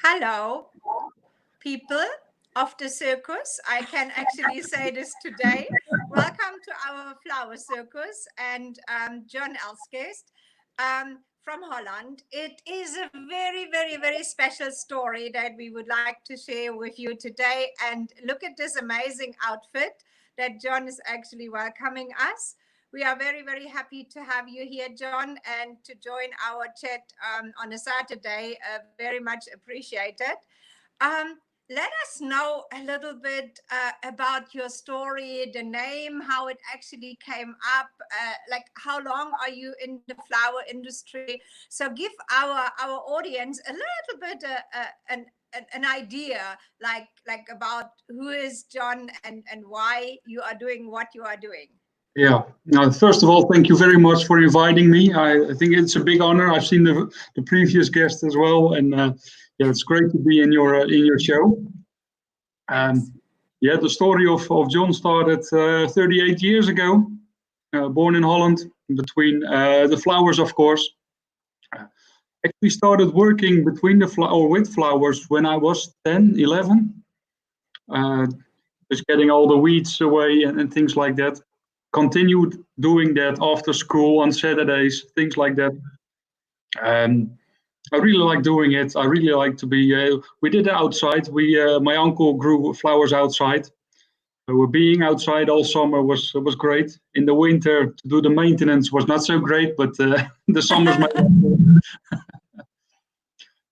Hello, people of the circus. I can actually say this today. Welcome to our Flower Circus and John Elstgeest from Holland. It is a very, very, very special story that we would like to share with you today. And look at this amazing outfit that John is actually welcoming us. We are very, very happy to have you here, John, and to join our chat on a Saturday. Very much appreciated. Let us know a little bit about your story, the name, how it actually came up, like how long are you in the flower industry? So give our audience a little bit an idea, like about who is John and why you are doing what you are doing. Yeah. Now, first of all, thank you very much for inviting me. I think it's a big honor. I've seen the previous guests as well, and yeah, it's great to be in your show. Yeah, the story of John started 38 years ago. Born in Holland, between the flowers, of course. Actually started working between with flowers when I was 10, 11. Just getting all the weeds away and things like that. Continued doing that after school on Saturdays, things like that. I really like doing it. I really like to be. We did it outside. My uncle grew flowers outside. Being outside all summer was great. In the winter, to do the maintenance was not so great, but the summers.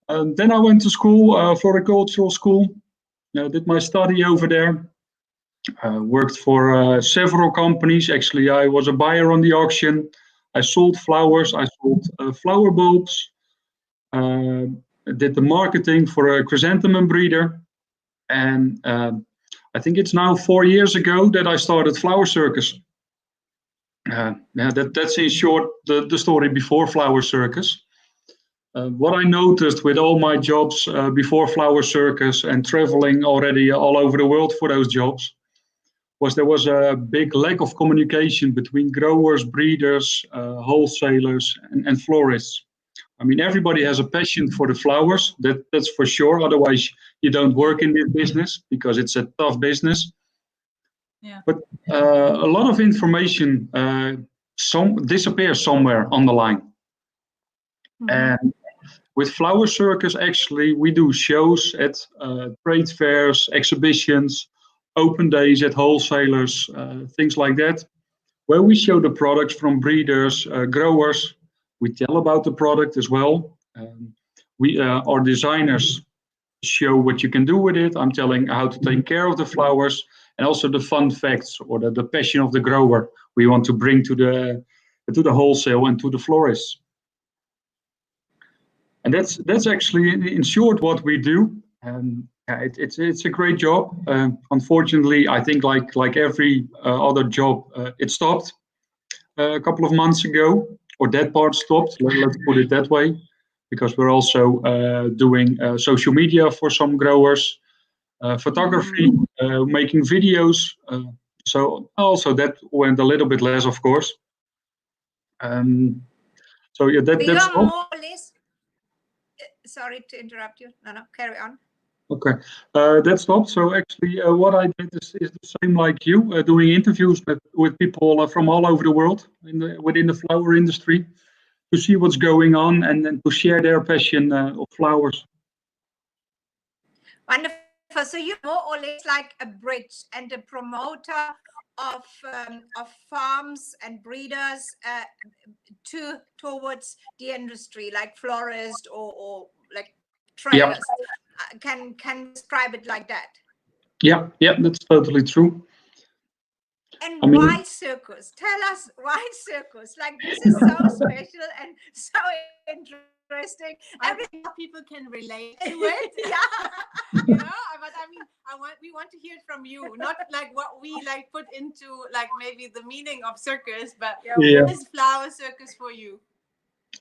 Then I went to school, floricultural school. Did my study over there. Worked for several companies. Actually, I was a buyer on the auction. I sold flowers. I sold flower bulbs. Did the marketing for a chrysanthemum breeder. And I think it's now 4 years ago that I started Flower Circus. Yeah, that's in short the story before Flower Circus. What I noticed with all my jobs before Flower Circus and traveling already all over the world for those jobs was there was a big lack of communication between growers, breeders, wholesalers, and florists. I mean, everybody has a passion for the flowers, that's for sure. Otherwise, you don't work in this business because it's a tough business. Yeah. But a lot of information disappears somewhere on the line. Mm-hmm. And with Flower Circus, actually, we do shows at trade fairs, exhibitions, open days at wholesalers, things like that, where we show the products from breeders, growers. We tell about the product as well. Our designers show what you can do with it. I'm telling how to take care of the flowers and also the fun facts or the passion of the grower we want to bring to the wholesale and to the florists. And that's actually in short what we do. It's a great job. Unfortunately, I think like every other job, it stopped a couple of months ago, or that part stopped. Let's put it that way, because we're also doing social media for some growers, photography, making videos. So also that went a little bit less, of course. So yeah, that's more or less. Sorry to interrupt you. No, carry on. Okay, that stopped. So actually, what I did is the same like you, doing interviews with people from all over the world within the flower industry to see what's going on and then to share their passion of flowers. Wonderful. So you're more or less like a bridge and a promoter of farms and breeders towards the industry, like florists or like traders. Yep. Can describe it like that. Yeah, that's totally true. And why circus? Tell us why circus. Like, this is so special and so interesting. I think people can relate to it. Yeah. You know, but I mean, we want to hear it from you, not like what we like put into like maybe the meaning of circus, but what is Flower Circus for you?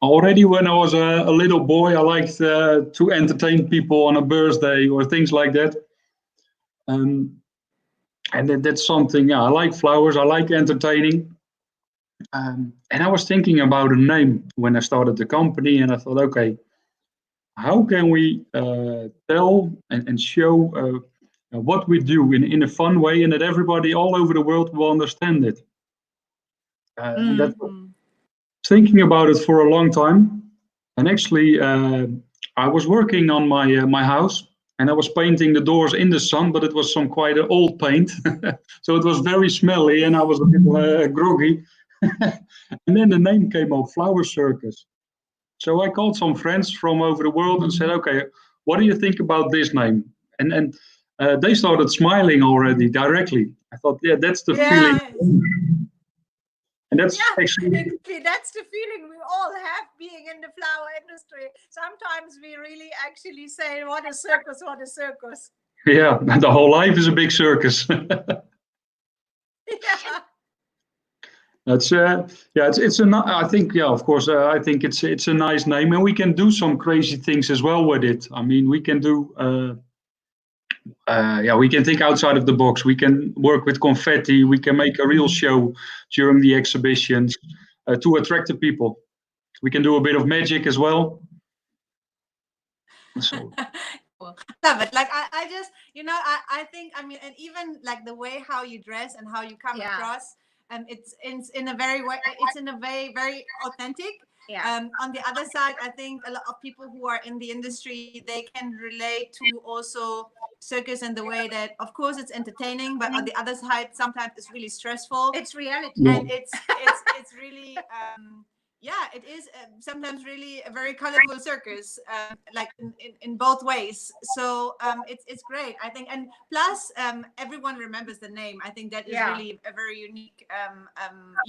Already when I was a little boy, I liked to entertain people on a birthday or things like that. And that's something, I like flowers, I like entertaining. And I was thinking about a name when I started the company, and I thought, okay, how can we tell and show what we do in a fun way, and that everybody all over the world will understand it. And that's thinking about it for a long time. And actually, I was working on my house, and I was painting the doors in the sun, but it was some quite old paint, so it was very smelly, and I was a bit groggy. And then the name came up, Flower Circus. So I called some friends from over the world and said, "Okay, what do you think about this name?" And they started smiling already directly. I thought, yeah, that's the feeling. And that's actually, exactly. That's the feeling we all have being in the flower industry. Sometimes we really actually say, "What a circus! What a circus!" yeah, the whole life is a big circus. Yeah. That's yeah, it's a I think, yeah, of course, I think it's a nice name, and we can do some crazy things as well with it. I mean, we can do yeah, we can think outside of the box. We can work with confetti. We can make a real show during the exhibitions to attract the people. We can do a bit of magic as well. So. Love it. Like I just, I think, I mean, and even like the way how you dress and how you come across, it's in a very way, it's in a way very authentic. Yeah. On the other side, I think a lot of people who are in the industry, they can relate to also circus and the way that, of course, it's entertaining, but on the other side, sometimes it's really stressful. It's reality, and it's really. Yeah, it is sometimes really a very colorful circus, like in both ways. So it's great, I think. And plus, everyone remembers the name. I think that is really a very unique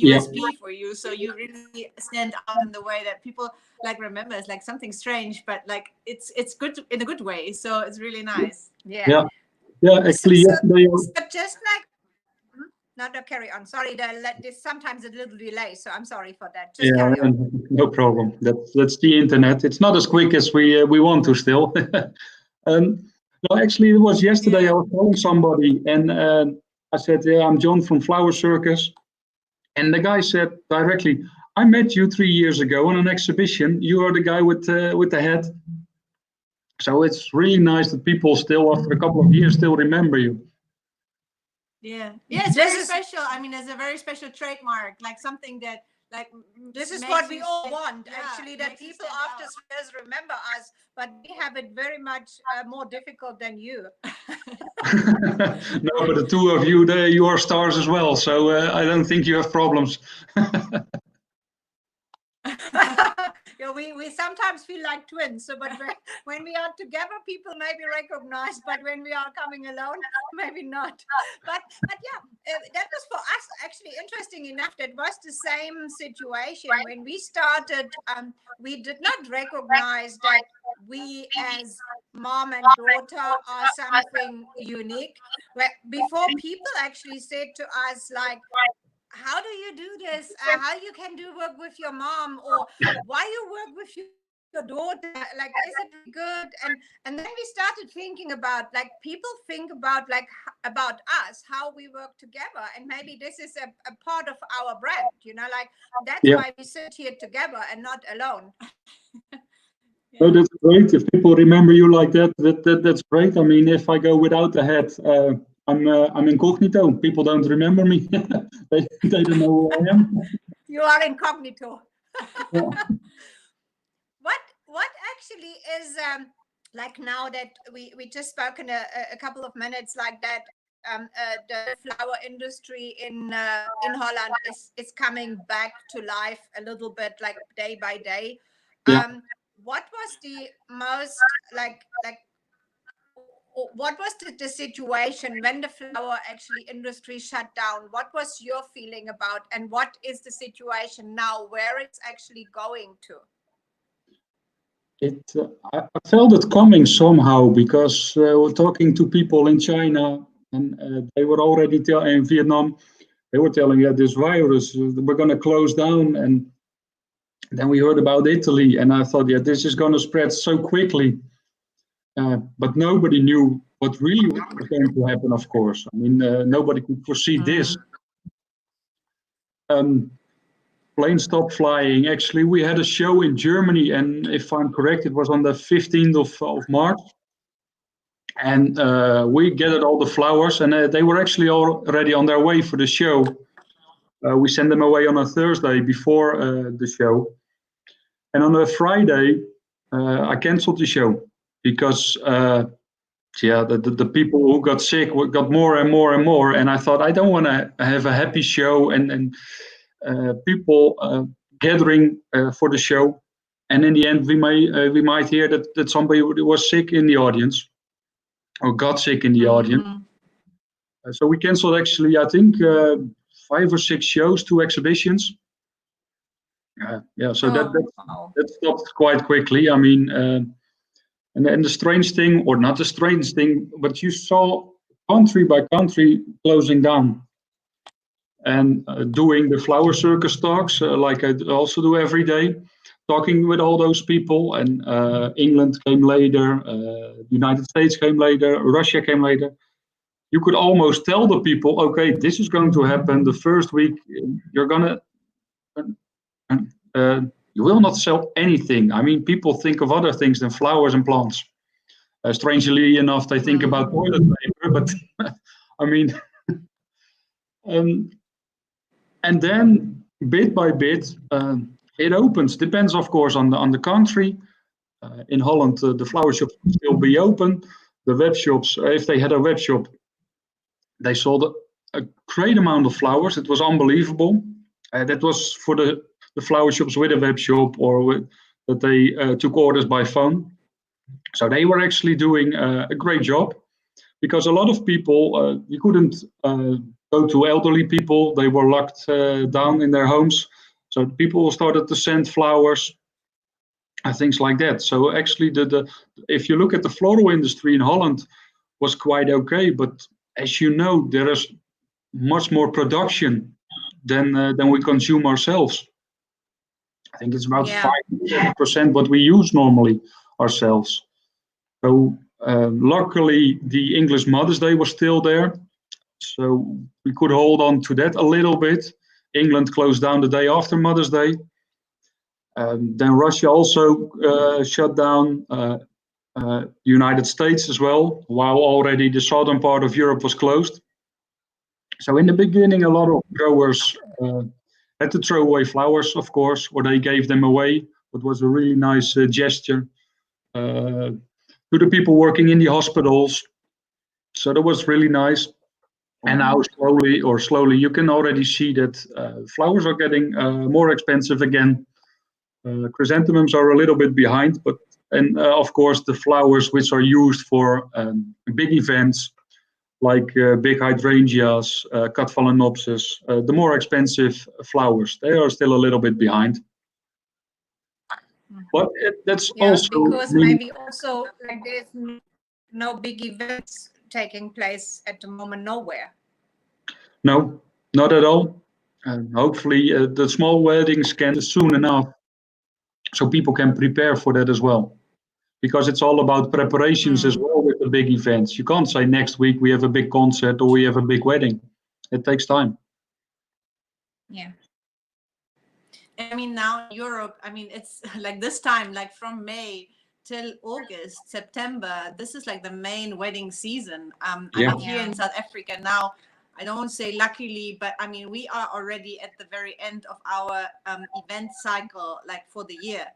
USP for you. So you really stand out in the way that people like remember. It's like something strange, but like it's good in a good way. So it's really nice. Yeah. Actually, yesterday. But just like. No, carry on. Sorry, there's sometimes a little delay, so I'm sorry for that. Just carry on. No problem. That's the internet. It's not as quick as we want to still. No, actually, it was yesterday. I was calling somebody, and I said, "Yeah, I'm John from Flower Circus," and the guy said directly, "I met you 3 years ago on an exhibition. You are the guy with the hat." So it's really nice that people still, after a couple of years, still remember you. Yeah, it's very special. I mean, it's a very special trademark, like something that, like, this is what we all want, actually, that people after years remember us, but we have it very much more difficult than you. No, but the two of you, you are stars as well, so I don't think you have problems. We sometimes feel like twins. So, but when we are together, people maybe recognize, but when we are coming alone, maybe not. But yeah, that was for us actually interesting enough. That was the same situation when we started. We did not recognize that we as mom and daughter are something unique. Before people actually said to us like, how do you do this? How you can do work with your mom, or why you work with your daughter? Like, is it really good? And then we started thinking about, like, people think about like about us, how we work together, and maybe this is a part of our brand. Like that's why we sit here together and not alone. Oh, that's great. If people remember you like that's great. I mean, if I go without the hat, I'm incognito. People don't remember me. they don't know who I am. You are incognito. Yeah. What actually is like, now that we just spoken a couple of minutes like that, the flower industry in Holland is coming back to life a little bit, like day by day. What was the most what was the situation when the flower actually industry shut down? What was your feeling about, and what is the situation now, where it's actually going to? I felt it coming somehow, because we're talking to people in China, and they were already in Vietnam. They were telling that this virus, we're going to close down, and then we heard about Italy, and I thought, yeah, this is going to spread so quickly. But nobody knew what really was going to happen, of course. I mean, nobody could foresee this. Planes stopped flying. Actually, we had a show in Germany, and if I'm correct, it was on the 15th of March. And we gathered all the flowers, and they were actually already on their way for the show. We sent them away on a Thursday before the show. And on a Friday, I canceled the show because the people who got sick got more and more and more. And I thought, I don't want to have a happy show and people gathering for the show. And in the end, we might hear that somebody was sick in the audience or got sick in the audience. So we canceled actually, I think, 5 or 6 shows, 2 exhibitions. So that stopped quite quickly. I mean, and the strange thing, or not the strange thing, but you saw country by country closing down and doing the Flower Circus talks, like I also do every day, talking with all those people. And England came later, United States came later, Russia came later. You could almost tell the people, okay, this is going to happen the first week. You're gonna, you will not sell anything. I mean, people think of other things than flowers and plants. Strangely enough, they think about toilet paper, but I mean, and then bit by bit, it opens. Depends, of course, on the country. In Holland, the flower shops will still be open. The web shops, if they had a web shop, they sold a great amount of flowers. It was unbelievable. That was for the flower shops with a web shop or that they took orders by phone. So they were actually doing a great job because a lot of people, you couldn't go to elderly people. They were locked down in their homes. So people started to send flowers and things like that. So actually, if you look at the floral industry in Holland, was quite okay. But as you know, there is much more production than we consume ourselves. I think it's about 5% what we use normally ourselves. So luckily, the English Mother's Day was still there. So we could hold on to that a little bit. England closed down the day after Mother's Day. Then Russia also shut down. United States as well, while already the southern part of Europe was closed. So in the beginning, a lot of growers had to throw away flowers, of course, or they gave them away. It was a really nice gesture to the people working in the hospitals. So that was really nice. And now slowly, you can already see that flowers are getting more expensive again. Chrysanthemums are a little bit behind, but of course the flowers which are used for big events like big hydrangeas, cut phalaenopsis, the more expensive flowers, they are still a little bit behind. But that's also because maybe also like there's no big events taking place at the moment nowhere. No, not at all. Hopefully the small weddings can soon enough, so people can prepare for that as well. Because it's all about preparations as well with the big events. You can't say next week we have a big concert or we have a big wedding. It takes time. Yeah. I mean, now in Europe, I mean, it's like this time, like from May till August, September, this is like the main wedding season. I'm here in South Africa now. I don't say luckily, but I mean, we are already at the very end of our event cycle, like for the year.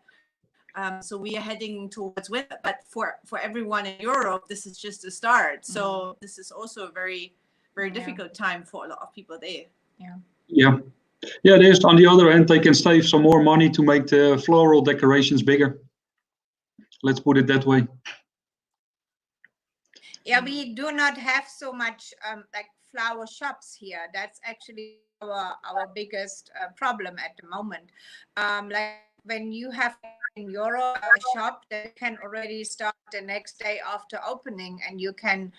So we are heading towards winter, but for everyone in Europe, this is just a start. So this is also a very, very difficult time for a lot of people there. Yeah, it is. On the other hand, they can save some more money to make the floral decorations bigger. Let's put it that way. Yeah, we do not have so much like flower shops here. That's actually our biggest problem at the moment. Like when you have in Europe a shop that can already start the next day after opening and you can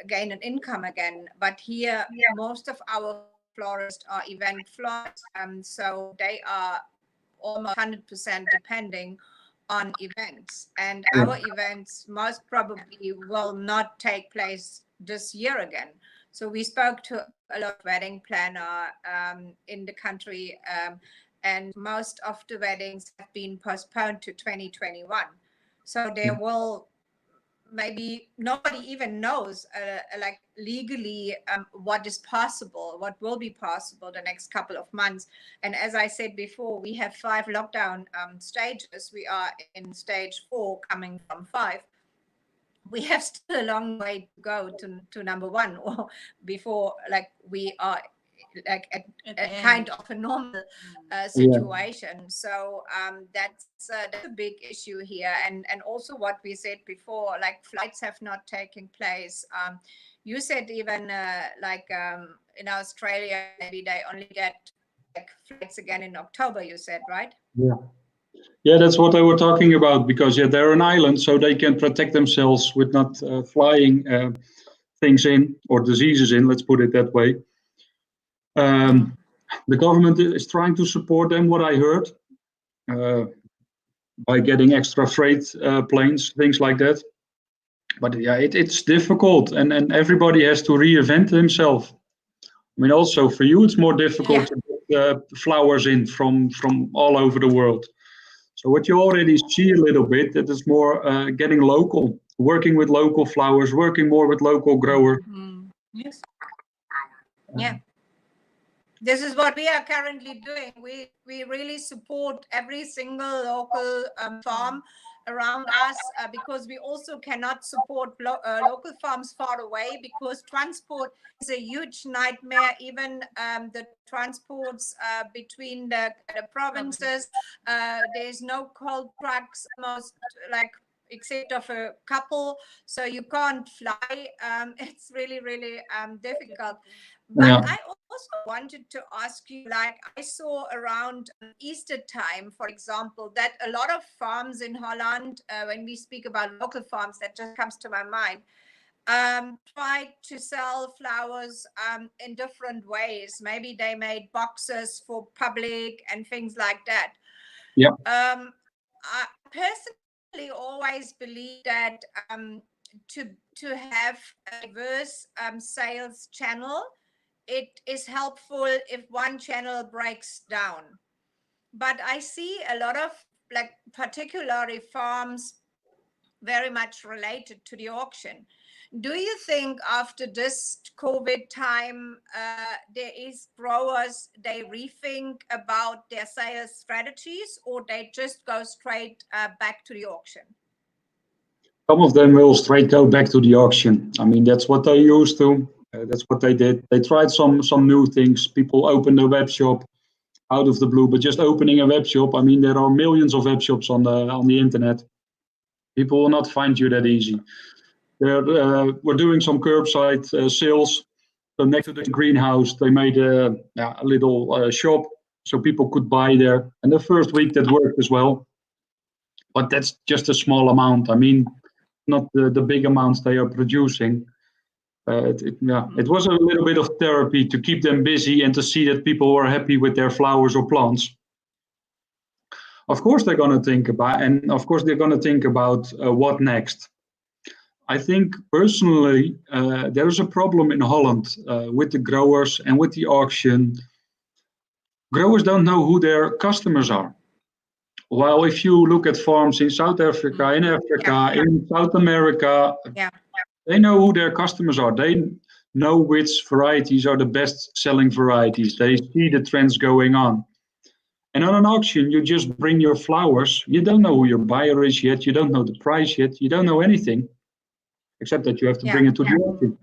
gain an income again. But here, most of our florists are event florists, so they are almost 100% depending on events. And our events most probably will not take place this year again. So we spoke to a lot of wedding planner in the country, and most of the weddings have been postponed to 2021. So there will maybe nobody even knows like legally what is possible, what will be possible the next couple of months. And as I said before, we have 5 lockdown stages. We are in stage 4 coming from 5. We have still a long way to go to number 1, or before like we are like at kind of a normal situation. So that's a big issue here, and also what we said before, like flights have not taken place. You said even like in Australia maybe they only get like flights again in October, you said, right? Yeah, that's what I were talking about, because they're an island, so they can protect themselves with not flying things in, or diseases in, let's put it that way. The government is trying to support them, what I heard, by getting extra freight planes, things like that. But yeah, it's difficult, and everybody has to reinvent himself. I mean, also for you, it's more difficult to get flowers in from all over the world. So what you already see a little bit, that is more getting local, working with local flowers, working more with local growers. Yes. Yeah. This is what we are currently doing. We really support every single local farm around us, because we also cannot support local farms far away, because transport is a huge nightmare. Even the transports between the provinces, there's no cold trucks, most like except of a couple, so you can't fly. It's really difficult. But I also wanted to ask you, like I saw around Easter time, for example, that a lot of farms in Holland, when we speak about local farms, that just comes to my mind, tried to sell flowers in different ways. Maybe they made boxes for public and things like that. I personally always believe that to have a diverse sales channel, it is helpful if one channel breaks down. But I see a lot of like particularly farms very much related to the auction. Do you think after this COVID time, there is growers, they rethink about their sales strategies, or they just go straight back to the auction? Some of them will straight go back to the auction. I mean, that's what they used to. That's what they did. They tried some new things. People opened a web shop out of the blue, but just opening a web shop, I mean, there are millions of web shops on the internet. People will not find you that easy. We're doing some curbside sales. So next to the greenhouse, they made a little shop so people could buy there. And the first week that worked as well. But that's just a small amount. I mean, not the big amounts they are producing. It was a little bit of therapy to keep them busy and to see that people were happy with their flowers or plants. Of course, they're going to think about, what next. I think personally, there is a problem in Holland with the growers and with the auction. Growers don't know who their customers are. While if you look at farms in South Africa, in Africa, in South America, they know who their customers are. They know which varieties are the best selling varieties. They see the trends going on. And on an auction, you just bring your flowers. You don't know who your buyer is yet. You don't know the price yet. You don't know anything, except that you have to bring it to the auction.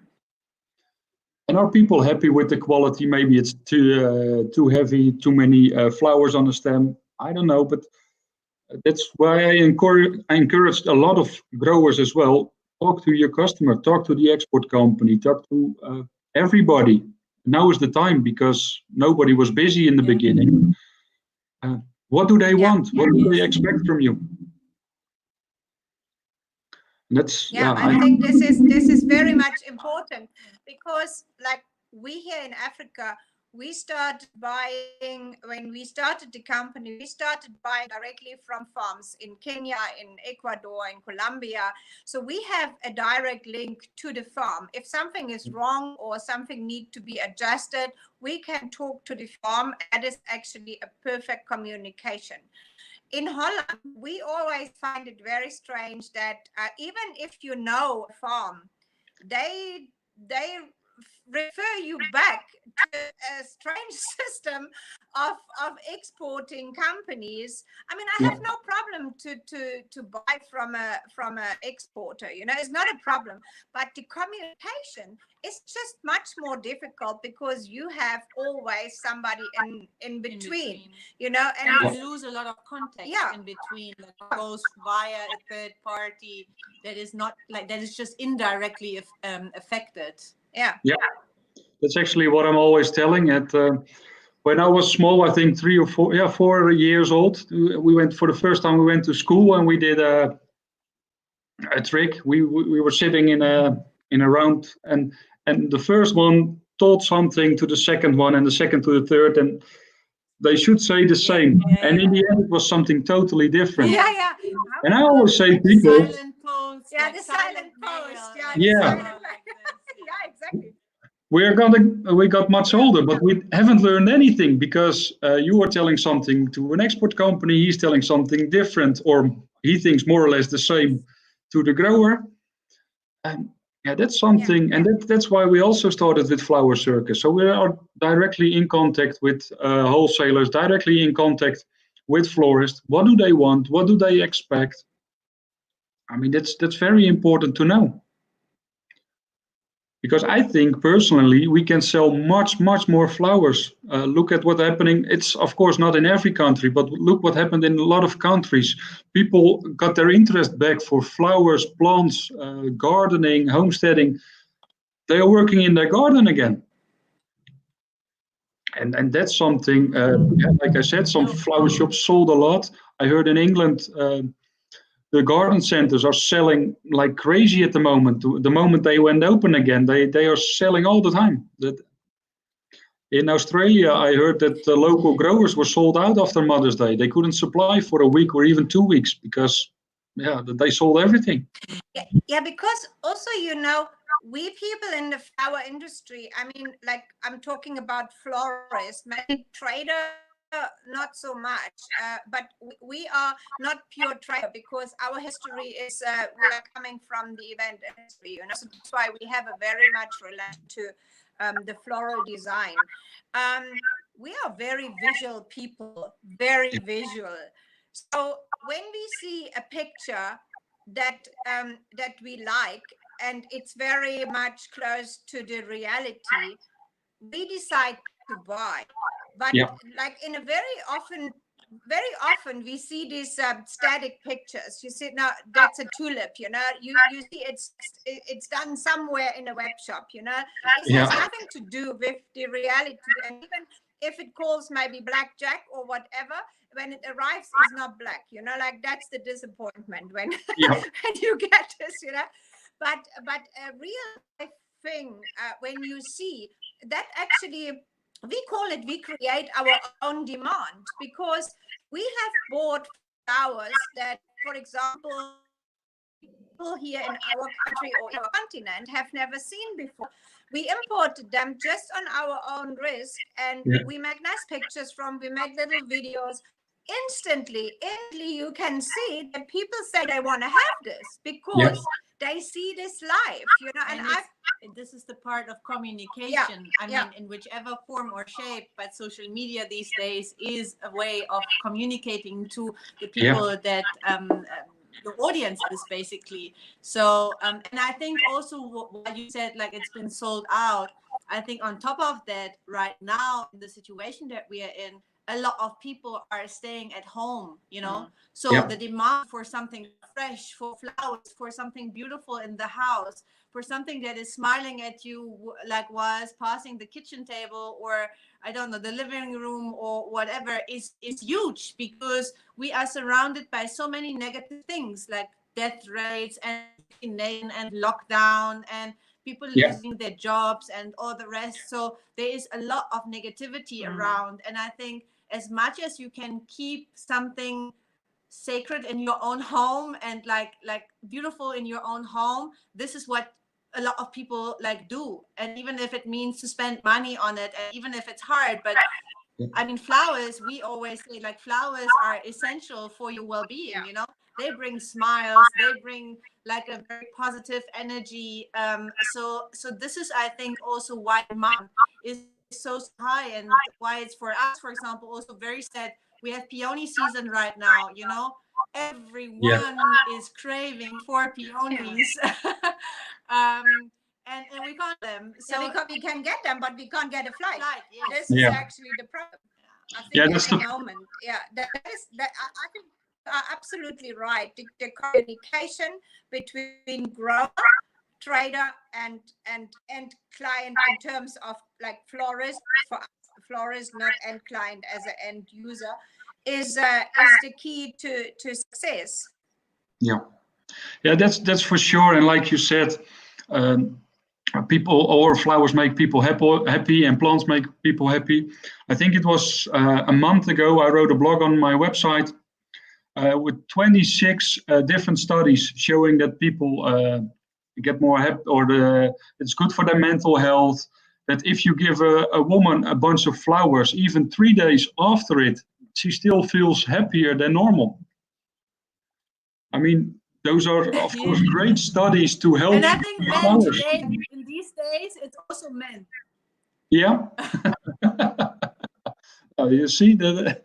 And are people happy with the quality? Maybe it's too heavy, too many flowers on the stem. I don't know, but that's why I encouraged a lot of growers as well. Talk to your customer, talk to the export company, talk to everybody. Now is the time, because nobody was busy in the beginning. What do they want? What do they expect from you? I think this is very much important, because like we here in Africa, we started buying, when we started the company, we started buying directly from farms in Kenya, in Ecuador, in Colombia. So we have a direct link to the farm. If something is wrong or something needs to be adjusted, we can talk to the farm. That is actually a perfect communication. In Holland, we always find it very strange that even if you know a farm, they refer you back to a strange system of exporting companies. I mean, I have no problem to buy from a exporter, you know, it's not a problem, but the communication is just much more difficult because you have always somebody in between, you know, and you lose a lot of context in between that goes via a third party that is not like, that is just indirectly affected. Yeah. That's actually what I'm always telling. When I was small, I think 4 years old, we went for the first time. We went to school and we did a trick. We were sitting in a round, and the first one taught something to the second one, and the second to the third, and they should say the same. And in the end, it was something totally different. And I always say, people. Silent post. Yeah, the silent post. Yeah. Exactly. We got much older, but we haven't learned anything because you are telling something to an export company, he's telling something different, or he thinks more or less the same to the grower. And that's something, and that's why we also started with Flower Circus. So we are directly in contact with wholesalers, directly in contact with florists. What do they want? What do they expect? I mean, that's very important to know. Because I think personally we can sell much more flowers. Look at what's happening. It's of course not in every country, but look what happened in a lot of countries. People got their interest back for flowers, plants, gardening, homesteading. They are working in their garden again. And that's something, like I said, some flower shops sold a lot. I heard in England, the garden centers are selling like crazy at the moment. The moment they went open again, they are selling all the time. In Australia, I heard that the local growers were sold out after Mother's Day. They couldn't supply for a week or even 2 weeks because, they sold everything. Yeah, because also, you know, we people in the flower industry, I mean, like I'm talking about florists, maybe trader, not so much, but we are not pure trader because our history is we are coming from the event industry, you know, so that's why we have a very much relation to the floral design. We are very visual people, very visual. So when we see a picture that that we like and it's very much close to the reality, we decide to buy. But like in a very often we see these static pictures. You see, now that's a tulip, you know, you see it's done somewhere in a web shop, you know, it has nothing to do with the reality. And even if it calls maybe blackjack or whatever, when it arrives is not black, you know, like that's the disappointment when when you get this, you know. But a real life thing, when you see that, actually we create our own demand, because we have bought flowers that, for example, people here in our country or our continent have never seen before. We imported them just on our own risk, and we make nice pictures we make little videos. Instantly you can see that people say they want to have this because they see this live, you know. And this is the part of communication. I mean, in whichever form or shape, but social media these days is a way of communicating to the people that the audience is basically. So and I think also what you said, like it's been sold out, I think on top of that, right now in the situation that we are in, a lot of people are staying at home, you know. So the demand for something fresh, for flowers, for something beautiful in the house, for something that is smiling at you, like was passing the kitchen table, or I don't know, the living room or whatever, is huge, because we are surrounded by so many negative things, like death rates and and lockdown and people Yeah. losing their jobs and all the rest. So there is a lot of negativity around. And I think as much as you can keep something sacred in your own home and like beautiful in your own home, this is what a lot of people like do. And even if it means to spend money on it, and even if it's hard, but I mean, flowers, we always say like flowers are essential for your well-being, you know, they bring smiles, they bring like a very positive energy. So this is, I think, also why demand is so high, and why it's for us, for example, also very sad. We have peony season right now, you know, everyone is craving for peonies. And we can't them. So we can get them, but we can't get a flight. Yes. This is actually the problem. I think that's at the moment, that is that I think you are absolutely right. The communication between grower, trader, and client in terms of like florist, for us, florist, not end client as an end user, is the key to success. Yeah, that's for sure. And like you said, um, people or flowers make people happy, and plants make people happy. I think it was a month ago I wrote a blog on my website with 26 different studies showing that people get more happy, or it's good for their mental health. That if you give a woman a bunch of flowers, even 3 days after it, she still feels happier than normal. I mean, those are, of course, great studies to help. And I think men today, in these days, it's also men. Yeah. You see that,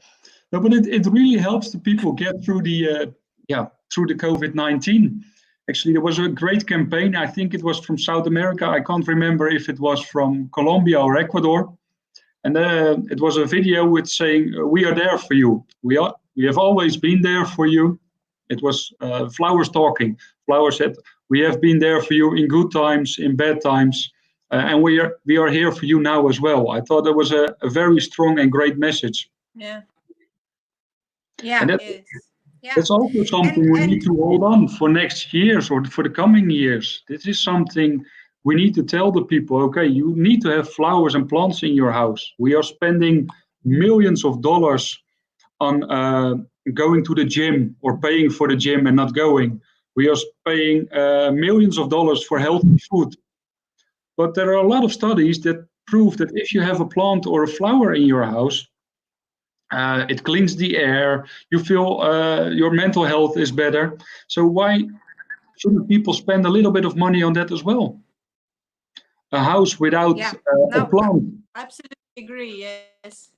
no, but it really helps the people get through the COVID-19. Actually, there was a great campaign. I think it was from South America. I can't remember if it was from Colombia or Ecuador. And it was a video with saying, "We are there for you. We have always been there for you." It was flowers talking. Flowers said, "We have been there for you in good times, in bad times, and we are here for you now as well." I thought that was a very strong and great message. Yeah. And that's also something we need to hold on for next years or for the coming years. This is something we need to tell the people, okay, you need to have flowers and plants in your house. We are spending millions of dollars on going to the gym or paying for the gym and not going. We are paying millions of dollars for healthy food. But there are a lot of studies that prove that if you have a plant or a flower in your house, it cleans the air, you feel your mental health is better. So why shouldn't people spend a little bit of money on that as well? A house without a plant. Absolutely agree, yes.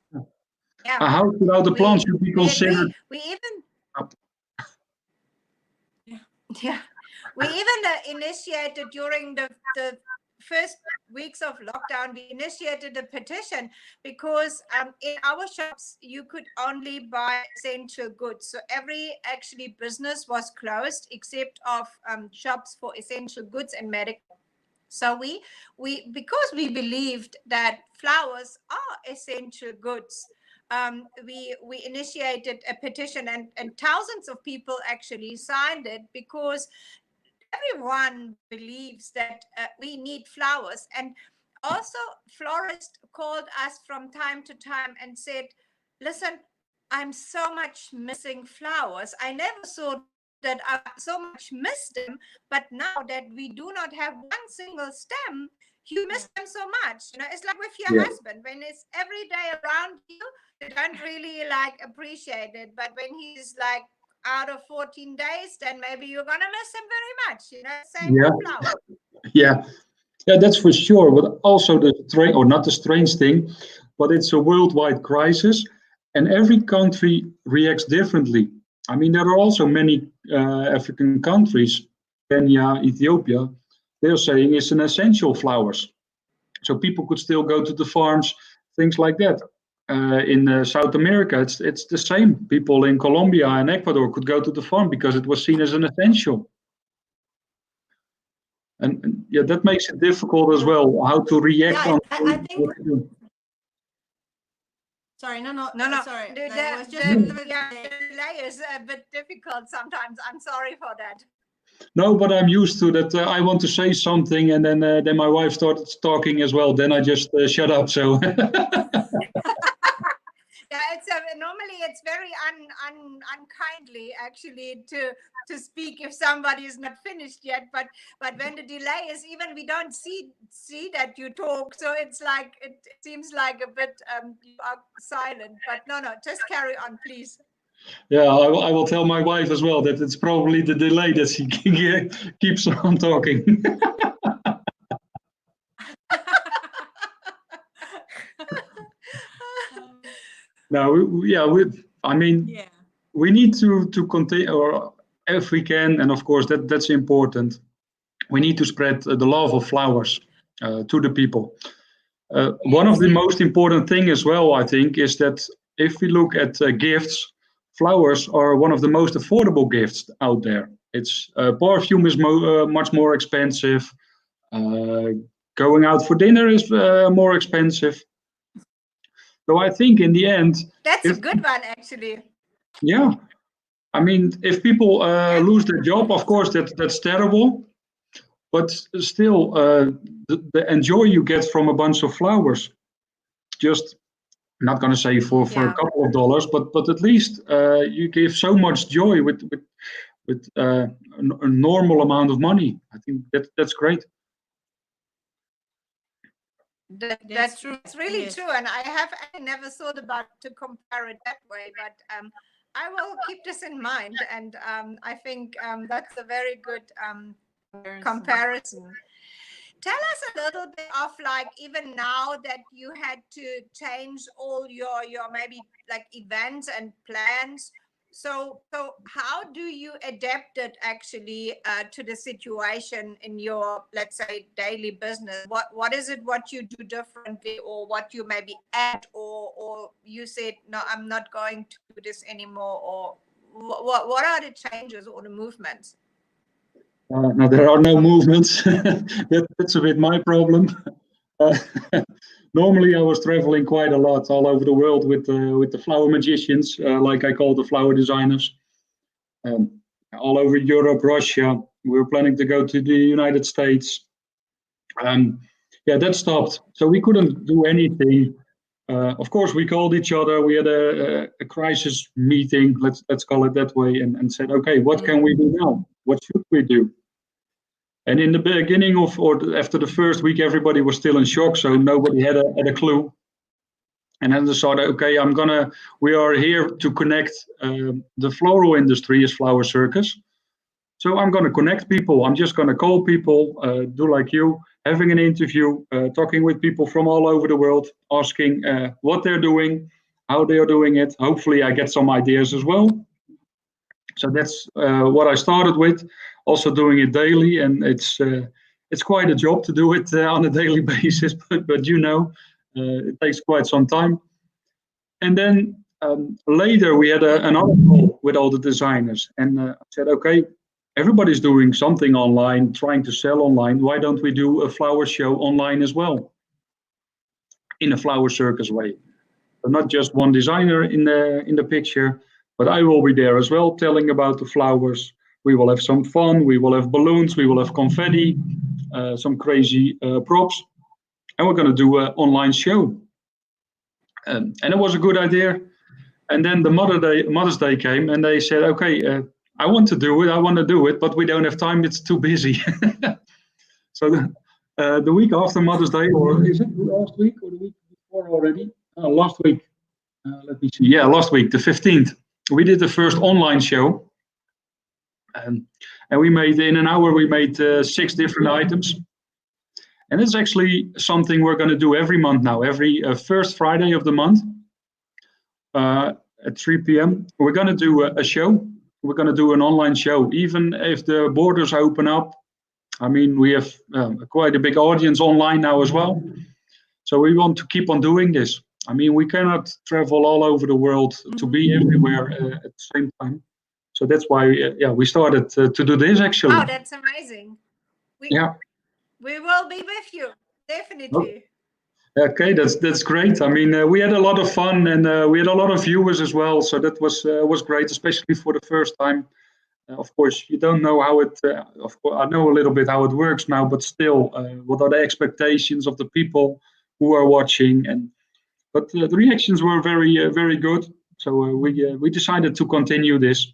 A house without a plant should be considered. We even initiated during the first weeks of lockdown, we initiated a petition because in our shops you could only buy essential goods. So every actually business was closed except of shops for essential goods and medical. So we because we believed that flowers are essential goods, we initiated a petition, and thousands of people actually signed it because everyone believes that we need flowers. And also florists called us from time to time and said, listen, I'm so much missing flowers. I never thought that I so much missed them, but now that we do not have one single stem, you miss them so much. You know, it's like with your husband. When it's every day around you, you don't really like appreciate it. But when he's like out of 14 days, then maybe you're gonna miss him very much. You know, same with flowers. Yeah, that's for sure. But also the strange, or not the strange thing, but it's a worldwide crisis, and every country reacts differently. I mean, there are also many African countries, Kenya, Ethiopia. They're saying it's an essential flowers, so people could still go to the farms, things like that. In South America, it's the same. People in Colombia and Ecuador could go to the farm because it was seen as an essential. And that makes it difficult as well, how to react on I think. what to do. Sorry, no. Sorry. The delay is a bit difficult sometimes. I'm sorry for that. No, but I'm used to that. I want to say something, and then my wife started talking as well. Then I just shut up. So Yeah, normally it's very unkindly actually to speak if somebody is not finished yet. But when the delay is, even we don't see that you talk, so it's like it seems like a bit you are silent. But no, just carry on, please. yeah, I will tell my wife as well that it's probably the delay that she keeps on talking. No, I mean, Yeah. we need to continue, or if we can, and of course that's important. We need to spread the love of flowers to the people. One of the most important thing as well, I think, is that if we look at gifts, flowers are one of the most affordable gifts out there. It's perfume is much more expensive. Going out for dinner is more expensive. So I think in the end, that's a good one, actually. yeah. I mean, if people lose their job, of course that's terrible. But still, the enjoy you get from a bunch of flowers, just not going to say for a couple of dollars, but at least you give so much joy with a normal amount of money. I think that's great. That's true. It's really true, and I have never thought about to compare it that way, but I will keep this in mind, and I think that's a very good comparison. Tell us a little bit of, like, even now that you had to change all your maybe like events and plans. So how do you adapt it actually to the situation in your, let's say, daily business? What is it what you do differently, or what you maybe add, or you said, no, I'm not going to do this anymore, or what are the changes or the movements? No, there are no movements. That's a bit my problem. Uh, Normally, I was traveling quite a lot all over the world with the flower magicians, like I call the flower designers, all over Europe, Russia. We were planning to go to the United States. Yeah, that stopped. So we couldn't do anything. Of course, we called each other. We had a crisis meeting, let's call it that way, and said, okay, what can we do now? What should we do? And in the beginning or after the first week, everybody was still in shock, so nobody had a clue. And then they decided, okay, we are here to connect the floral industry as Flower Circus. So I'm gonna connect people. I'm just gonna call people, do like you, having an interview, talking with people from all over the world, asking what they're doing, how they are doing it. Hopefully I get some ideas as well. So that's what I started with, also doing it daily, and it's quite a job to do it on a daily basis, but it takes quite some time. And then later we had another call with all the designers, and I said, okay, everybody's doing something online, trying to sell online. Why don't we do a flower show online as well, in a Flower Circus way? So not just one designer in the picture, but I will be there as well, telling about the flowers. We will have some fun. We will have balloons. We will have confetti, some crazy props, and we're going to do an online show. And it was a good idea. And then the Mother's Day came, and they said, okay, I want to do it, but we don't have time. It's too busy. So the week after Mother's Day, or is it last week or the week before already? Last week. Let me see. Yeah, last week, the 15th, we did the first online show. And we made, in an hour, we made 6 different items. And it's actually something we're going to do every month now, every first Friday of the month at 3 p.m. We're going to do a show. We're going to do an online show, even if the borders open up. I mean, we have quite a big audience online now as well. So we want to keep on doing this. I mean, we cannot travel all over the world to be everywhere at the same time. So that's why, we started to do this actually. Oh, that's amazing. We will be with you, definitely. Okay, that's great. I mean, we had a lot of fun, and we had a lot of viewers as well. So that was great, especially for the first time. Of course, you don't know how it. Of course, I know a little bit how it works now, but still, what are the expectations of the people who are watching? But the reactions were very good. So we decided to continue this,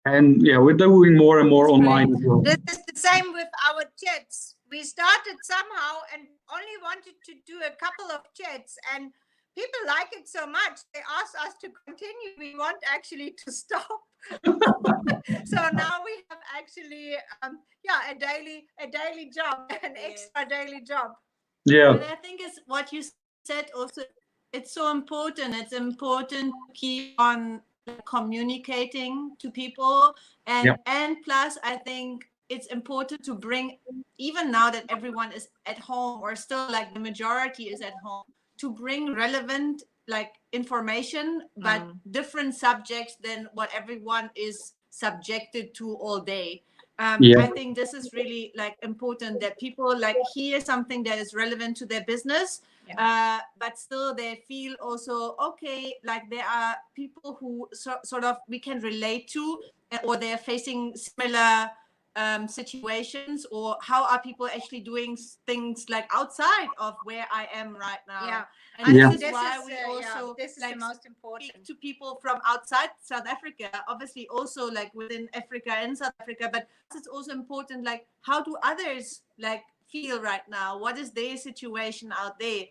and yeah, we're doing more and more online as well. This is the same with our chats. We started somehow and only wanted to do a couple of chats, and people like it so much they asked us to continue. We want actually to stop. So now we have actually a daily job, an extra daily job. Yeah. And I think it's what you said also, it's so important. It's important to keep on communicating to people, and plus I think it's important to bring, even now that everyone is at home, or still like the majority is at home, to bring relevant like information, but different subjects than what everyone is subjected to all day. I think this is really like important, that people like hear something that is relevant to their business, but still they feel also, okay, like there are people who sort of we can relate to, or they're facing similar situations, or how are people actually doing things like outside of where I am right now. And this is why we also this is like the most important. Speak to people from outside South Africa, obviously also like within Africa and South Africa, but it's also important, like how do others like feel right now? What is their situation out there?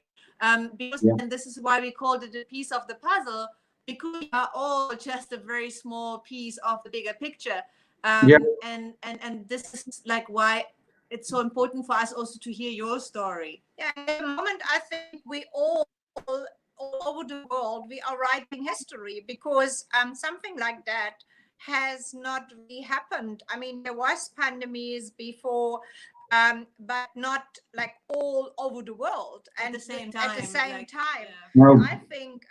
Because and this is why we called it a piece of the puzzle, because we are all just a very small piece of the bigger picture. And this is like why it's so important for us also to hear your story. Yeah, at the moment I think we all over the world we are writing history, because something like that has not really happened. I mean, there was pandemics before, but not like all over the world and at the same time. I think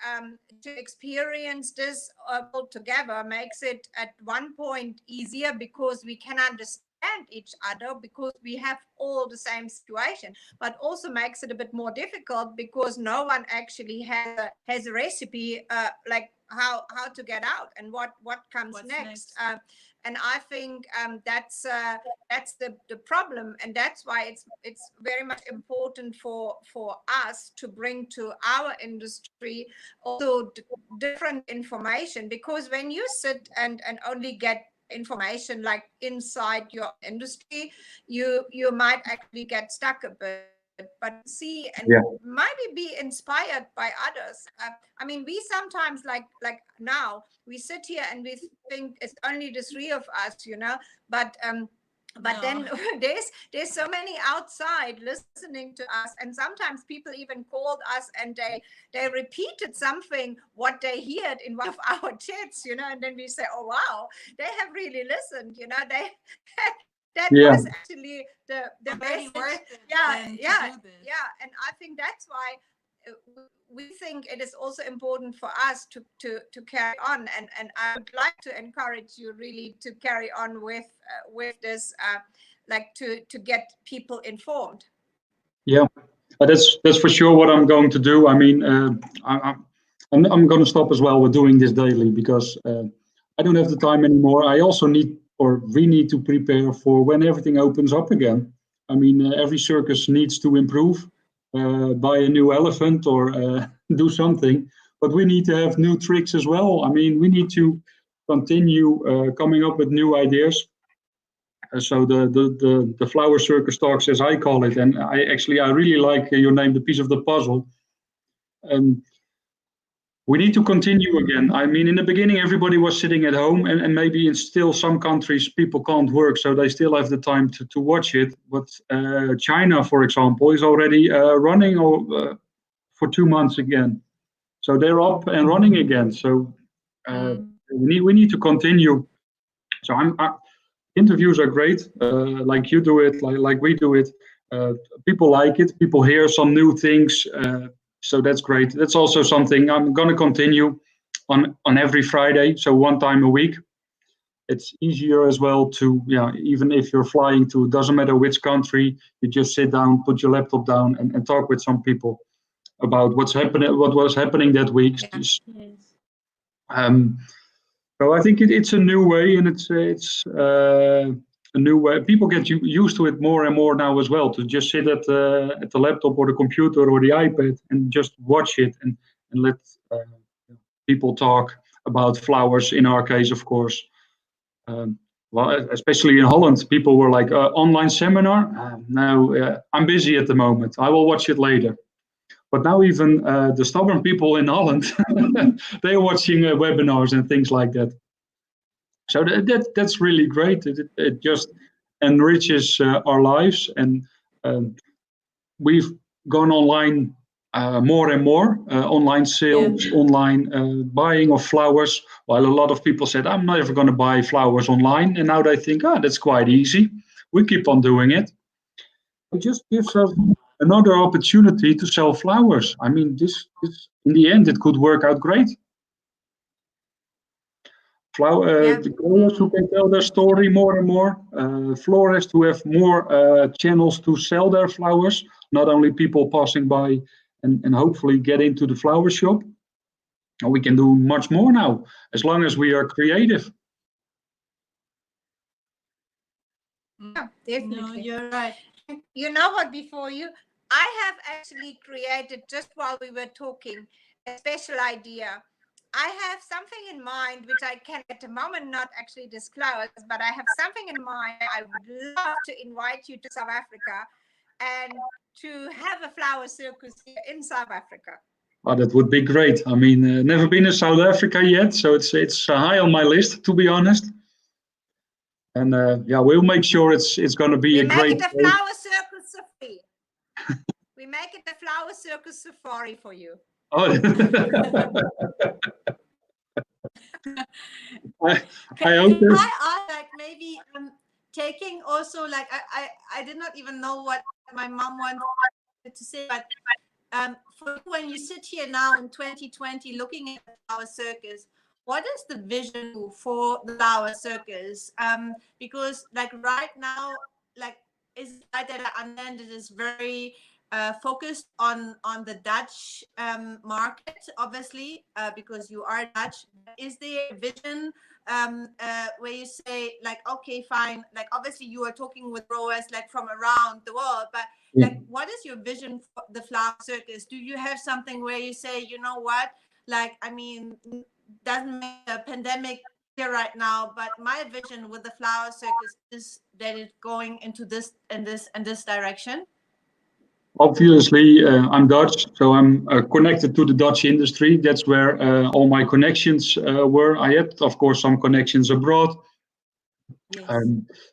to experience this all together makes it at one point easier, because we can understand each other, because we have all the same situation, but also makes it a bit more difficult because no one actually has a recipe like how to get out and what comes next. And I think that's the problem, and that's why it's very much important for us to bring to our industry also different information, because when you sit and only get information like inside your industry, you might actually get stuck a bit, but see and maybe be inspired by others. I mean, we sometimes like now we sit here and we think it's only the three of us, but then there's so many outside listening to us, and sometimes people even called us and they repeated something what they heard in one of our chats, and then we say, oh wow, they have really listened, they that was actually the very worth it. And I think that's why we think it is also important for us to carry on, and I would like to encourage you really to carry on with this, like to get people informed. That's for sure what I'm going to do. I mean, I'm going to stop as well with doing this daily, because I don't have the time anymore. I also we need to prepare for when everything opens up again. I mean, every circus needs to improve, buy a new elephant or do something, but we need to have new tricks as well. I mean, we need to continue coming up with new ideas. So the Flower Circus talks, as I call it, and I really like your name, the piece of the puzzle. We need to continue again. I mean, in the beginning, everybody was sitting at home, and maybe in still some countries, people can't work, so they still have the time to watch it. But China, for example, is already running for 2 months again. So they're up and running again. So we need to continue. So interviews are great, like you do it, like we do it. People like it. People hear some new things. So that's great. That's also something I'm going to continue on every Friday, so one time a week. It's easier as well to, even if you're flying to, it doesn't matter which country, you just sit down, put your laptop down, and talk with some people about what was happening that week. So I think it's a new way, and it's a new way. People get used to it more and more now as well. To just sit at the laptop or the computer or the iPad and just watch it and let people talk about flowers. In our case, of course. Well, especially in Holland, people were like, online seminar? No, I'm busy at the moment. I will watch it later. But now even the stubborn people in Holland, they're watching webinars and things like that. So that's really great. It just enriches our lives, and we've gone online more and more, online sales, online buying of flowers. While a lot of people said, I'm never going to buy flowers online. And now they think, that's quite easy. We keep on doing it. It just gives us another opportunity to sell flowers. I mean, this in the end, it could work out great. The growers who can tell their story more and more, florists who have more channels to sell their flowers, not only people passing by and hopefully get into the flower shop. And we can do much more now, as long as we are creative. Yeah, definitely. No, you're right. You know what, before you, I have actually created, just while we were talking, a special idea. I have something in mind which I can at the moment not actually disclose, but I have something in mind. I would love to invite you to South Africa and to have a flower circus here in South Africa. Oh, that would be great. I mean, never been in South Africa yet, so it's high on my list, to be honest. And we'll make sure it's going to be a great. We make it a flower circus safari. We make it a flower circus safari for you. Oh. I hope I like maybe taking also, like, I did not even know what my mom wanted to say, but for you, when you sit here now in 2020 looking at the Flower Circus, what is the vision for the Flower Circus? Because like right now, like, is right that I understand it is very focused on the Dutch market, obviously, because you are Dutch. Is there a vision where you say, like, okay, fine, like, obviously you are talking with growers like from around the world, but like, what is your vision for the Flower Circus? Do you have something where you say, you know what, like, I mean, doesn't make a pandemic here right now, but my vision with the Flower Circus is that it's going into this and this and this direction? Obviously, I'm Dutch, so I'm connected to the Dutch industry. That's where all my connections were. I had, of course, some connections abroad. Yes.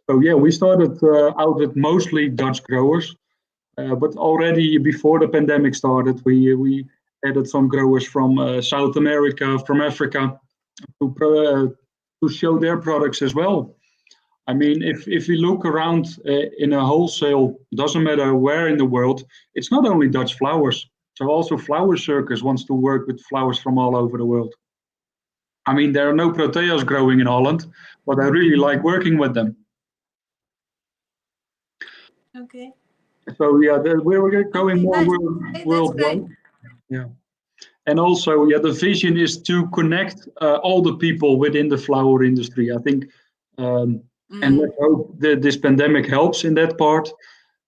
So yeah, we started out with mostly Dutch growers, but already before the pandemic started, we added some growers from South America, from Africa, to show their products as well. I mean, if we look around in a wholesale, doesn't matter where in the world, it's not only Dutch flowers. So also Flower Circus wants to work with flowers from all over the world. I mean, there are no proteas growing in Holland, but I really like working with them. Okay. So yeah, we're going more worldwide. Yeah. And also, yeah, the vision is to connect all the people within the flower industry. I think, and let's hope that this pandemic helps in that part.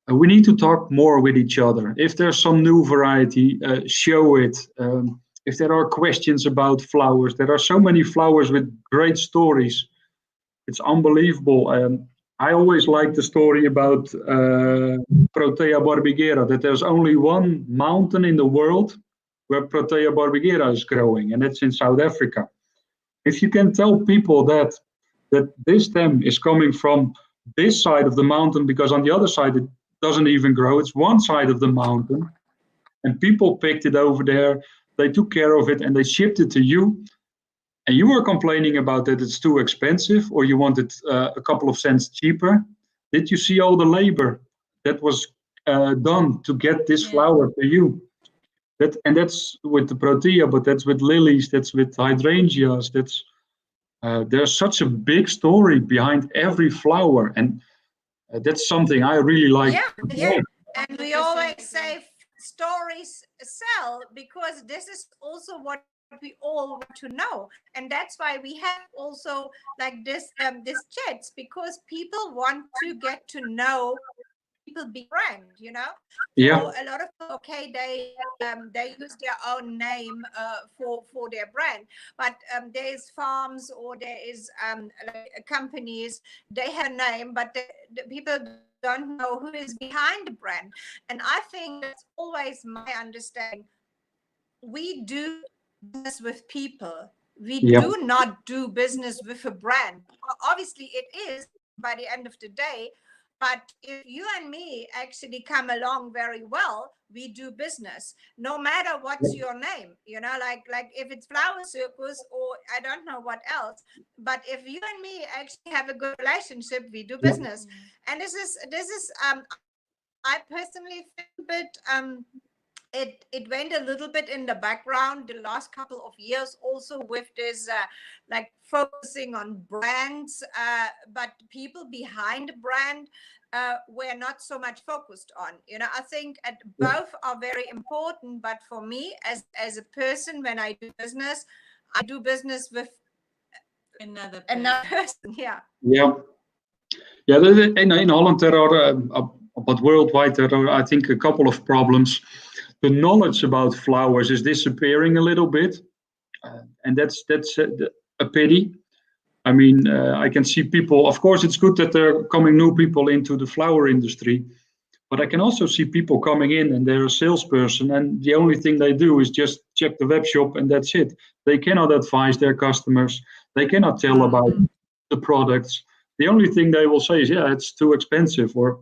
We need to talk more with each other. If there's some new variety, show it. If there are questions about flowers, there are so many flowers with great stories. It's unbelievable. I always like the story about Protea barbigera, that there's only one mountain in the world where Protea barbigera is growing, and that's in South Africa. If you can tell people that this stem is coming from this side of the mountain, because on the other side it doesn't even grow, it's one side of the mountain, and people picked it over there, they took care of it, and they shipped it to you, and you were complaining about that it's too expensive, or you wanted a couple of cents cheaper. Did you see all the labor that was done to get this flower to you? That's with the protea, but that's with lilies, that's with hydrangeas, that's there's such a big story behind every flower, and that's something I really like. Yeah. And we always say stories sell, because this is also what we all want to know. And that's why we have also like this chats, because people want to get to know people be brand, you know. Yeah. So a lot of people, okay, they use their own name for their brand, but there's farms or there is like companies, they have a name, but the people don't know who is behind the brand. And I think that's always my understanding. We do business with people. We Yeah. do not do business with a brand. Obviously, it is by the end of the day. But if you and me actually come along very well, we do business, no matter what's your name, you know, like if it's Flower Circus or I don't know what else. But if you and me actually have a good relationship, we do business. And this is I personally feel a bit it went a little bit in the background the last couple of years, also with this like focusing on brands, but people behind the brand were not so much focused on. You know, I think both are very important, but for me as a person, when I do business, I do business with Another person. Yeah. In Holland there are, but worldwide there are, I think, a couple of problems. The knowledge about flowers is disappearing a little bit, and that's a pity. I mean, I can see people. Of course, it's good that there are coming new people into the flower industry, but I can also see people coming in and they're a salesperson, and the only thing they do is just check the web shop and that's it. They cannot advise their customers. They cannot tell about the products. The only thing they will say is, yeah, it's too expensive, or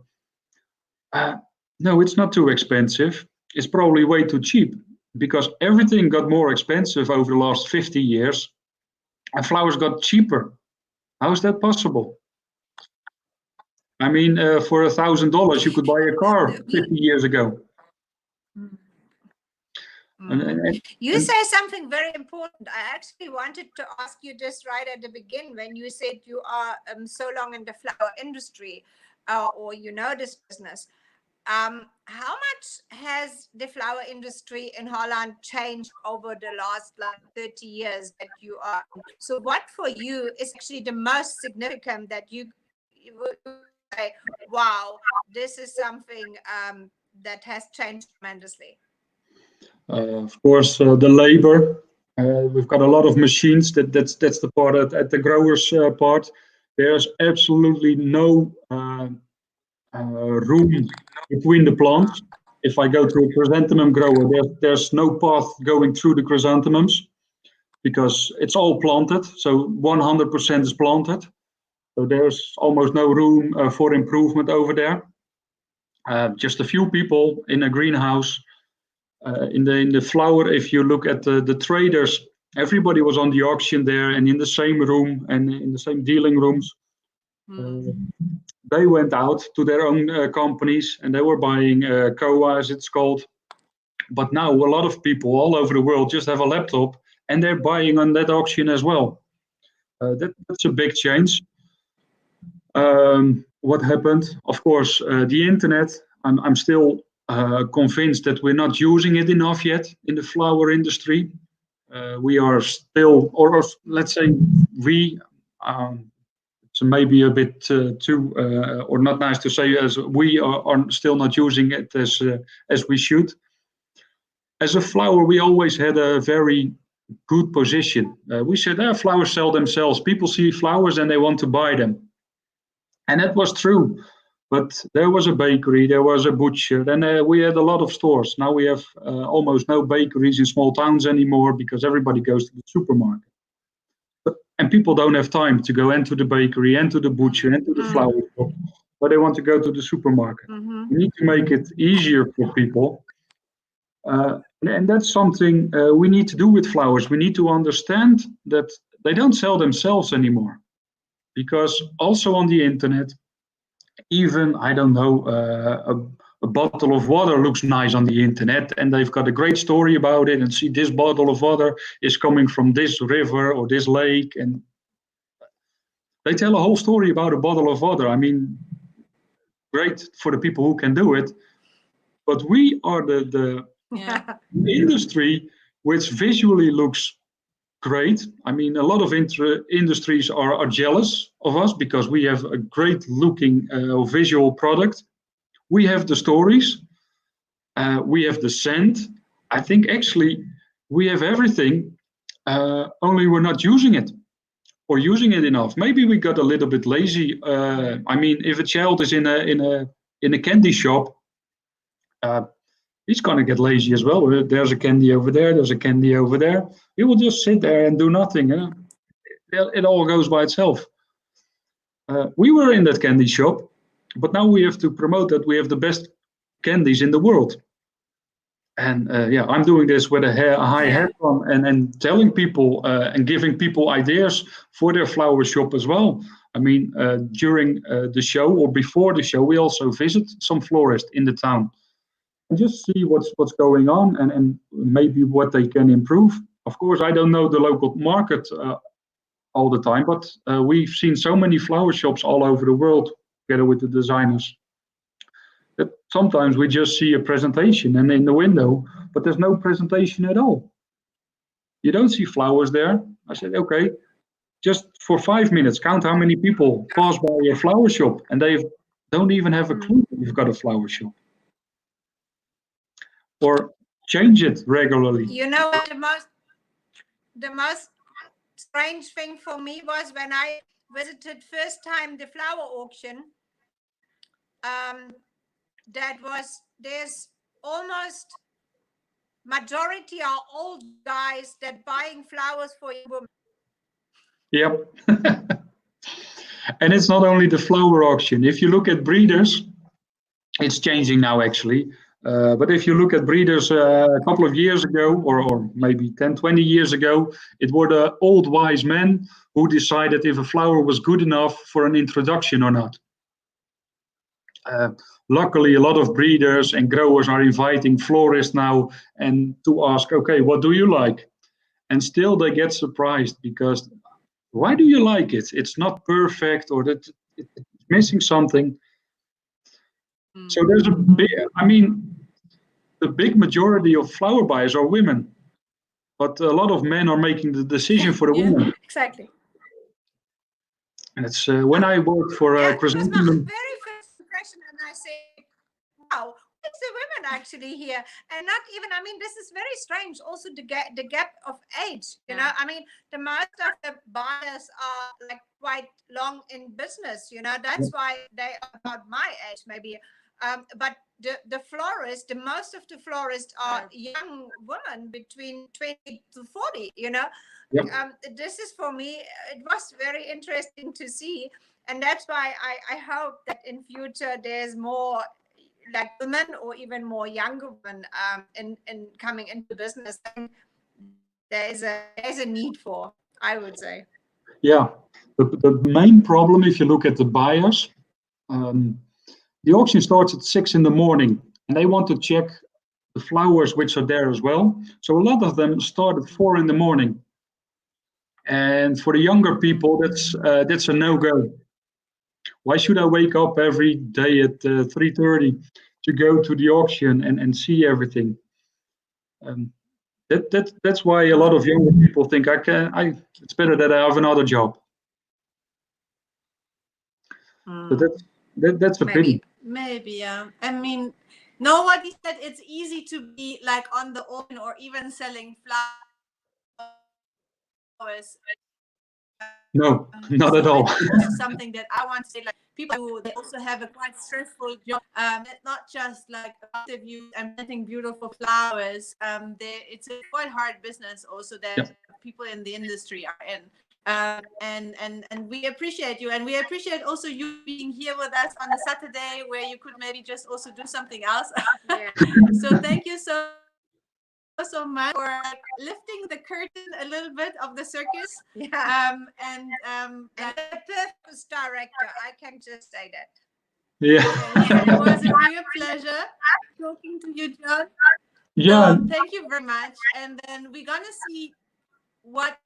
no, it's not too expensive. It's probably way too cheap, because everything got more expensive over the last 50 years and flowers got cheaper. How is that possible? I mean, for $1,000, you could buy a car 50 years ago. You say something very important. I actually wanted to ask you this right at the beginning, when you said you are so long in the flower industry, or you know this business. How much has the flower industry in Holland changed over the last 30 years that you are? So what for you is actually the most significant that you would say, wow, this is something that has changed tremendously? Of course, the labor. We've got a lot of machines. That's the part at the growers part. There's absolutely no room between the plants. If I go to a chrysanthemum grower, there's no path going through the chrysanthemums, because it's all planted. So 100% is planted. So there's almost no room for improvement over there. Just a few people in a greenhouse. In the flower, if you look at the traders, everybody was on the auction there and in the same room and in the same dealing rooms. They went out to their own companies and they were buying COA, as it's called. But now a lot of people all over the world just have a laptop and they're buying on that auction as well. That's a big change. What happened? Of course, the internet. I'm still convinced that we're not using it enough yet in the flower industry. We are still, or let's say we, it's maybe a bit too, or not nice to say, as we are still not using it as we should. As a flower, we always had a very good position. We said, flowers sell themselves. People see flowers and they want to buy them. And that was true. But there was a bakery, there was a butcher, and we had a lot of stores. Now we have almost no bakeries in small towns anymore, because everybody goes to the supermarket. And people don't have time to go into the bakery, and to the butcher, and to the flower shop, but they want to go to the supermarket. We need to make it easier for people. And that's something we need to do with flowers. We need to understand that they don't sell themselves anymore. Because also on the internet, even, I don't know, a bottle of water looks nice on the internet, and they've got a great story about it, and see, this bottle of water is coming from this river or this lake, and they tell a whole story about a bottle of water. I mean, great for the people who can do it, but we are the industry which visually looks great. I mean, a lot of industries are jealous of us because we have a great looking visual product. We have the stories, we have the scent. I think actually we have everything, only we're not using it or using it enough. Maybe we got a little bit lazy. I mean, if a child is in a candy shop, he's gonna get lazy as well. There's a candy over there. There's a candy over there. He will just sit there and do nothing. It all goes by itself. We were in that candy shop, but now we have to promote that we have the best candies in the world. And yeah, I'm doing this with a high hat on and telling people and giving people ideas for their flower shop as well. I mean, during the show or before the show, we also visit some florists in the town and just see what's going on and maybe what they can improve. Of course, I don't know the local market all the time, but we've seen so many flower shops all over the world together with the designers that sometimes we just see a presentation and in the window, but there's no presentation at all. You don't see flowers there. I said, okay, just for 5 minutes, count how many people pass by your flower shop and they don't even have a clue that you've got a flower shop. Or change it regularly. You know what the most strange thing for me was when I visited first time the flower auction. There's almost majority are old guys that buying flowers for women. Yep. And it's not only the flower auction. If you look at breeders, it's changing now actually. But if you look at breeders a couple of years ago, or maybe 10, 20 years ago, it were the old wise men who decided if a flower was good enough for an introduction or not. Luckily, a lot of breeders and growers are inviting florists now and to ask, okay, what do you like? And still they get surprised because why do you like it? It's not perfect or that it's missing something. So there's a big, I mean, the big majority of flower buyers are women, but a lot of men are making the decision for the women. Exactly. And it's when I worked for Chrysanthemum. Very first impression, and I say, wow, it's the women actually here, and not even. I mean, this is very strange. Also, the gap of age. You know, I mean, the most of the buyers are like quite long in business. You know, that's why they are about my age, maybe. But the florists, the most of the florists are young women between 20 to 40, you know. This is for me, it was very interesting to see. And that's why I hope that in future there's more like women or even more younger women in coming into business. There's a need for, I would say. Yeah, the main problem, if you look at the buyers, the auction starts at 6 in the morning and they want to check the flowers which are there as well. So a lot of them start at 4 in the morning. And for the younger people, that's a no-go. Why should I wake up every day at 3:30 to go to the auction and see everything? That's why a lot of younger people think it's better that I have another job. So that's a pity. Maybe, yeah. I mean, nobody said it's easy to be like on the auction or even selling flowers. No, not at all. Also something that I want to say, like people who they also have a quite stressful job, not just like interviews and planting beautiful flowers. It's a quite hard business also that people in the industry are in. And we appreciate you, and we appreciate also you being here with us on a Saturday where you could maybe just also do something else. So thank you so much for lifting the curtain a little bit of the circus. And the purpose director, I can just say that. It was a real pleasure talking to you, John. Thank you very much. And then we're gonna see what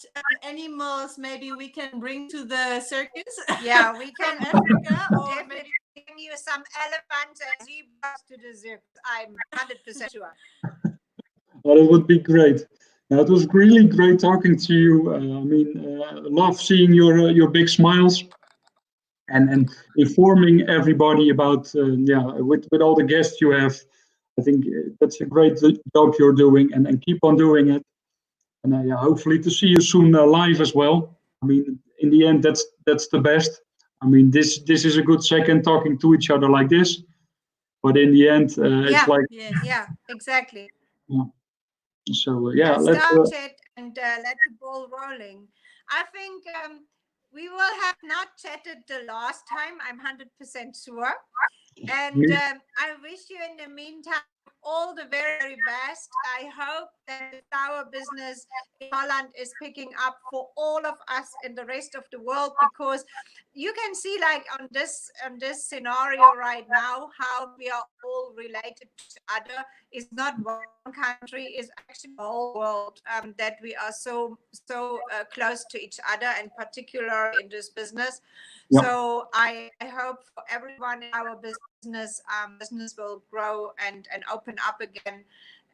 animals maybe we can bring to the circus. Yeah, we can Africa, or maybe bring you some elephants and zebras to the circus. I'm 100% sure. Well, it would be great. It was really great talking to you. Love seeing your big smiles and informing everybody about with all the guests you have. I think that's a great job you're doing, and keep on doing it. And hopefully to see you soon live as well. I mean, in the end, that's the best. I mean, this is a good second talking to each other like this. But in the end, it's like yeah, exactly. yeah. So let's. Start it and let the ball rolling. I think we will have not chatted the last time. I'm 100% sure. And I wish you in the meantime all the very, very best. I hope that the flower business in Holland is picking up for all of us in the rest of the world, because you can see, like on this scenario right now, how we are all related to each other. It's not one country, it's actually the whole world, that we are so close to each other, and particularly in this business. Yeah. So I hope for everyone in our business will grow and open up again.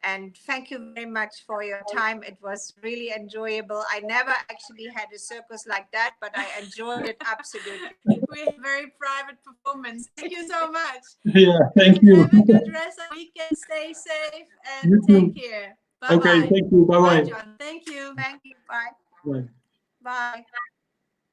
And thank you very much for your time. It was really enjoyable. I never actually had a circus like that, but I enjoyed it absolutely. We had a very private performance. Thank you so much. Yeah, thank you. Have a good rest of the weekend. Stay safe and take care. Bye-bye. Okay, thank you. Bye-bye. Bye, John. Thank you. Thank you. Bye. Bye. Bye.